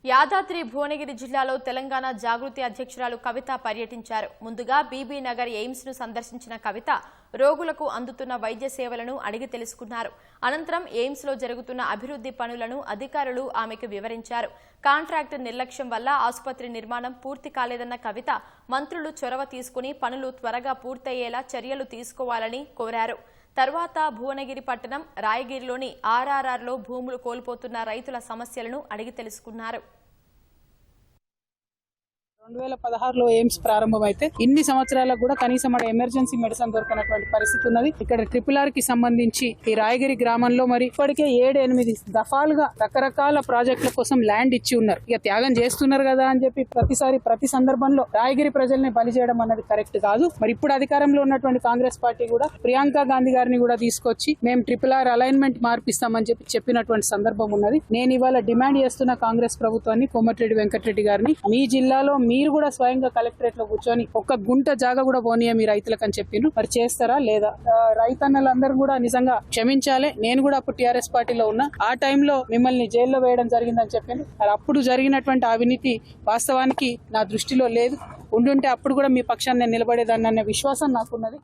యాదాద్రి భువనగిరి జిల్లాలో తెలంగాణ జాగృతి అధ్యక్షురాలు కవిత పర్యటించారు. ముందుగా బీబీ నగర్ ఎయిమ్స్ ను సందర్శించిన కవిత రోగులకు అందుతున్న వైద్య సేవలను అడిగి తెలుసుకున్నారు. అనంతరం ఎయిమ్స్ లో జరుగుతున్న అభివృద్ధి పనులను అధికారులు ఆమెకు వివరించారు. కాంట్రాక్టు నిర్లక్ష్యం వల్ల ఆసుపత్రి నిర్మాణం పూర్తి కాలేదన్న కవిత మంత్రులు చొరవ తీసుకుని పనులు త్వరగా పూర్తయ్యేలా చర్యలు తీసుకోవాలని కోరారు. తర్వాత భువనగిరి పట్టణం రాయగిరిలోని ఆర్ఆర్ఆర్లో భూములు కోల్పోతున్న రైతుల సమస్యలను అడిగి తెలుసుకున్నారు. 2016లో ఎయిమ్స్ ప్రారంభమైతే ఇన్ని సంవత్సరాలకు కూడా కనీసం ఎమర్జెన్సీ మెడిసిన్ దొరకనటువంటి పరిస్థితి ఉన్నది. ఇక్కడ RRR కి సంబంధించి ఈ రాయగిరి గ్రామంలో మరి ఇప్పటికే 7-8 దఫాలుగా రకరకాల ప్రాజెక్టుల కోసం ల్యాండ్ ఇచ్చి ఉన్నారు. ఇక త్యాగం చేస్తున్నారు కదా అని చెప్పి ప్రతి సందర్భంలో రాయగిరి ప్రజల్ని బలి చేయడం అన్నది కరెక్ట్ కాదు. మరి ఇప్పుడు అధికారంలో ఉన్నటువంటి కాంగ్రెస్ పార్టీ కూడా ప్రియాంక గాంధీ గారిని కూడా తీసుకొచ్చి మేము RRR అలైన్మెంట్ మార్పిస్తామని చెప్పినటువంటి సందర్భం ఉన్నది. నేను ఇవాళ డిమాండ్ చేస్తున్న కాంగ్రెస్ ప్రభుత్వాన్ని, కోమటిరెడ్డి వెంకటరెడ్డి గారిని, మీ జిల్లాలో మీరు కూడా స్వయంగా కలెక్టరేట్ లో కూర్చొని ఒక్క గుంట జాగా కూడా పోనీయ మీ రైతులకు అని చెప్పిండ్రు. మరి చేస్తారా లేదా? రైతన్నలందరూ కూడా నిజంగా క్షమించాలి. నేను కూడా అప్పుడు టీఆర్ఎస్ పార్టీలో ఉన్నా. ఆ టైంలో మిమ్మల్ని జైల్లో వేయడం జరిగిందని చెప్పిండ్రు. మరి అప్పుడు జరిగినటువంటి అవినీతి వాస్తవానికి నా దృష్టిలో లేదు. ఉండుంటే అప్పుడు కూడా మీ పక్షాన్ని నిలబడేదాన్ని అనే విశ్వాసం నాకున్నది.